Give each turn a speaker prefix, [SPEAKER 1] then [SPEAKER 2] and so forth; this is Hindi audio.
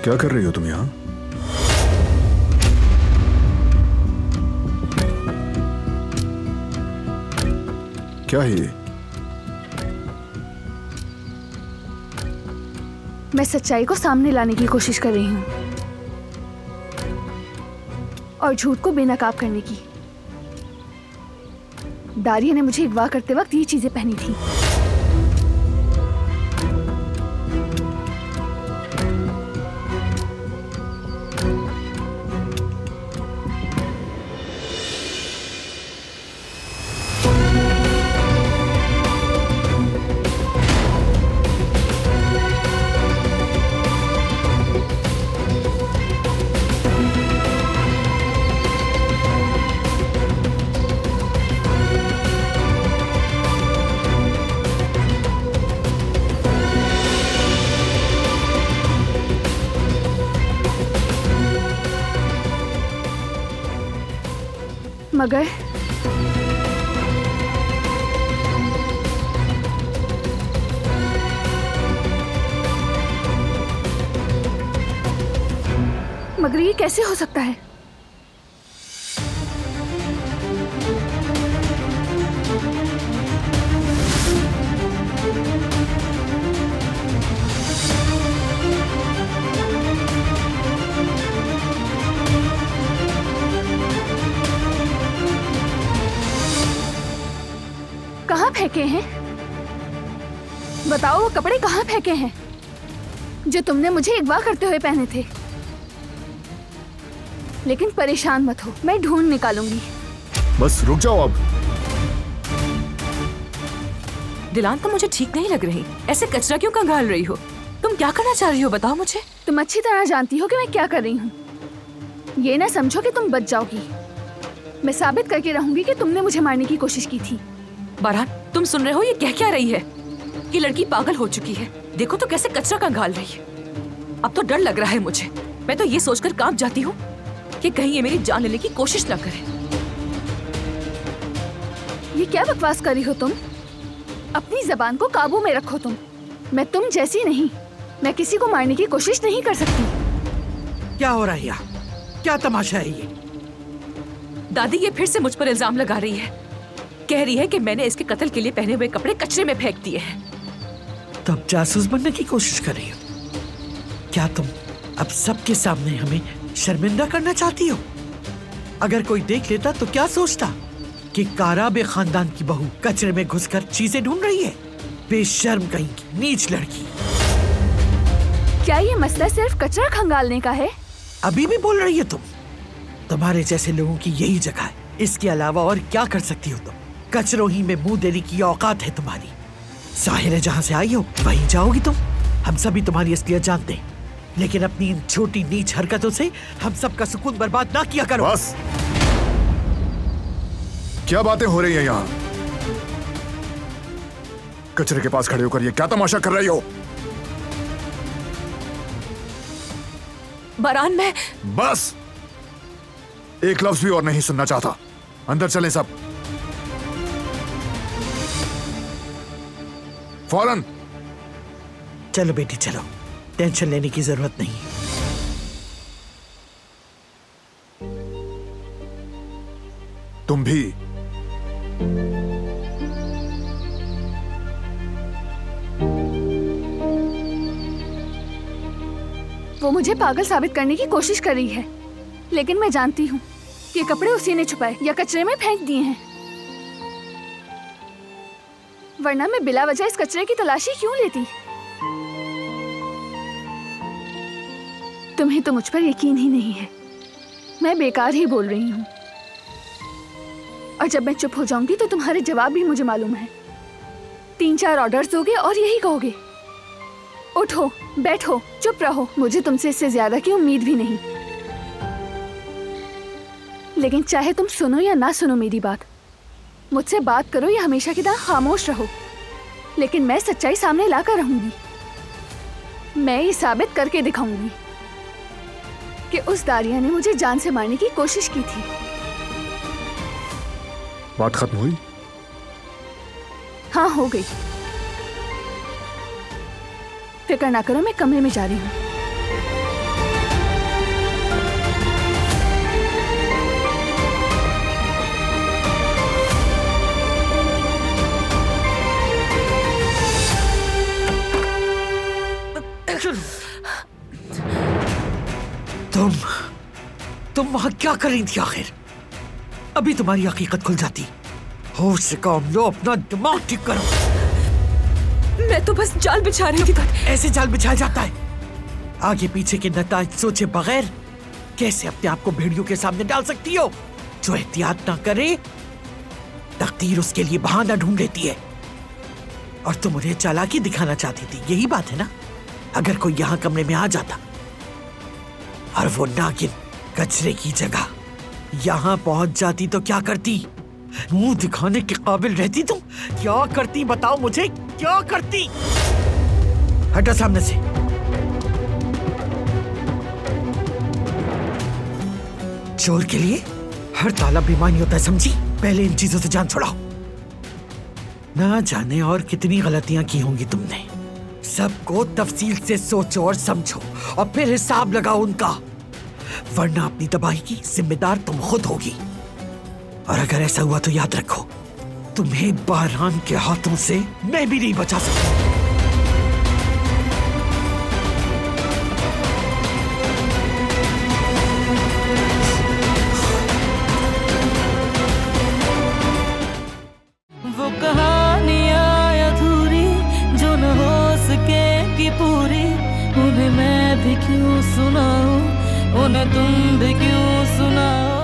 [SPEAKER 1] क्या कर रही हो तुम यहाँ? क्या है ये?
[SPEAKER 2] मैं सच्चाई को सामने लाने की कोशिश कर रही हूँ और झूठ को बेनकाब करने की। दारिया ने मुझे अगवा करते वक्त ये चीजें पहनी थी। मगर ये कैसे हो सकता है? कहाँ फेंके हैं? बताओ, वो कपड़े कहाँ फेंके हैं जो तुमने मुझे अगवा करते हुए पहने थे? लेकिन परेशान मत हो, मैं ढूंढ निकालूंगी।
[SPEAKER 1] बस रुक जाओ अब।
[SPEAKER 3] दिलान, तुम मुझे ठीक नहीं लग रही। ऐसे कचरा क्यों कंगाल रही हो? तुम क्या करना चाह रही हो, बताओ मुझे।
[SPEAKER 2] तुम अच्छी तरह जानती हो कि मैं क्या कर रही हूँ। ये ना समझो कि तुम बच जाओगी। मैं साबित करके रहूंगी कि तुमने मुझे मारने की कोशिश की थी।
[SPEAKER 3] बारान, तुम सुन रहे हो ये कह क्या रही है? ये लड़की पागल हो चुकी है। देखो तो कैसे कचरा कंगाल रही है। अब तो डर लग रहा है मुझे। मैं तो ये सोचकर कांप जाती हूँ कि कहीं ये मेरी जान लेने की कोशिश ना करे।
[SPEAKER 2] ये क्या बकवास कर रही हो तुम? अपनी जबान को काबू में रखो तुम। मैं तुम जैसी नहीं। मैं किसी को मारने की कोशिश नहीं कर सकती।
[SPEAKER 4] क्या हो रहा है यहाँ? क्या तमाशा है ये?
[SPEAKER 3] दादी ये फिर से मुझ पर इल्जाम लगा रही है। कह रही है कि मैंने इसके कत्ल के लिए पहने हुए कपड़े कचरे में फेंक दिए हैं।
[SPEAKER 4] तब जासूस बनने की कोशिश कर रही हो? क्या तुम अब सबके सामने हमें शर्मिंदा करना चाहती हो? अगर कोई देख लेता तो क्या सोचता कि काराबे खानदान की बहू कचरे में घुसकर चीजें ढूंढ रही है? बेशर्म कहीं की नीच लड़की।
[SPEAKER 2] क्या ये मसला सिर्फ कचरा खंगालने का है?
[SPEAKER 4] अभी भी बोल रही है तुम? तुम्हारे जैसे लोगों की यही जगह है। इसके अलावा और क्या कर सकती हो तुम? कचरों ही में मुंह देने की औकात है तुम्हारी। साहिर है, जहाँ से आई हो वहीं जाओगी तुम। हम सभी तुम्हारी असलियत जानते हैं, लेकिन अपनी इन छोटी नीच हरकतों से हम सबका सुकून बर्बाद ना किया करो।
[SPEAKER 1] बस, क्या बातें हो रही हैं यहाँ? कचरे के पास खड़े होकर ये क्या तमाशा कर रही हो?
[SPEAKER 3] बारान, मैं
[SPEAKER 1] बस, एक लफ्ज भी और नहीं सुनना चाहता। अंदर चलें सब, फौरन।
[SPEAKER 4] चलो बेटी चलो, टेंशन लेने की जरूरत नहीं।
[SPEAKER 1] तुम भी।
[SPEAKER 2] वो मुझे पागल साबित करने की कोशिश कर रही है, लेकिन मैं जानती हूँ कि कपड़े उसी ने छुपाए या कचरे में फेंक दिए हैं। वरना मैं बिला वजह इस कचरे की तलाशी क्यों लेती? तुम्हें तो मुझ पर यकीन ही नहीं है। मैं बेकार ही बोल रही हूँ, और जब मैं चुप हो जाऊंगी तो तुम्हारे जवाब भी मुझे मालूम है। 3-4 ऑर्डर्स दोगे और यही कहोगे, उठो, बैठो, चुप रहो। मुझे तुमसे इससे ज्यादा की उम्मीद भी नहीं। लेकिन चाहे तुम सुनो या ना सुनो मेरी बात, मुझसे बात करो या हमेशा की तरह खामोश रहो, लेकिन मैं सच्चाई सामने लाकर रहूंगी। मैं ये साबित करके दिखाऊंगी कि उस दारिया ने मुझे जान से मारने की कोशिश की थी।
[SPEAKER 1] बात खत्म हुई?
[SPEAKER 2] हाँ, हो गई। फिक्र ना करो, मैं कमरे में जा रही हूँ।
[SPEAKER 4] तुम वहां क्या कर रही थी आखिर? अभी तुम्हारी हकीकत खुल जाती। होश से काम लो, अपना दिमाग ठीक करो।
[SPEAKER 3] मैं तो बस जाल बिछा रही थी।
[SPEAKER 4] ऐसे जाल बिछाया जाता है? आगे पीछे के नताज सोचे बगैर कैसे अपने आप को भेड़ियों के सामने डाल सकती हो? जो एहतियात ना करे तकदीर उसके लिए बहाना ढूंढ लेती है। और तुम उन्हें चालाकी दिखाना चाहती थी, यही बात है ना? अगर कोई यहाँ कमरे में आ जाता और वो नागिन कचरे की जगह यहाँ पहुंच जाती तो क्या करती? मुंह दिखाने के काबिल रहती तुम? क्या करती बताओ मुझे, क्या करती? हटा सामने से। चोर के लिए हर ताला बेईमानी होता है, समझी? पहले इन चीजों से जान छुड़ाओ। ना जाने और कितनी गलतियां की होंगी तुमने। सबको तफसील से सोचो और समझो और फिर हिसाब लगाओ उनका, वरना अपनी तबाही की जिम्मेदार तुम खुद होगी। और अगर ऐसा हुआ तो याद रखो, तुम्हें बाहरान के हाथों से मैं भी नहीं बचा सकता।
[SPEAKER 5] वो कहानियां अधूरी जो न हो सके कि पूरी, उन्हें मैं भी क्यों सुनाऊं, उन्हें तुम भी क्यों सुनाओ।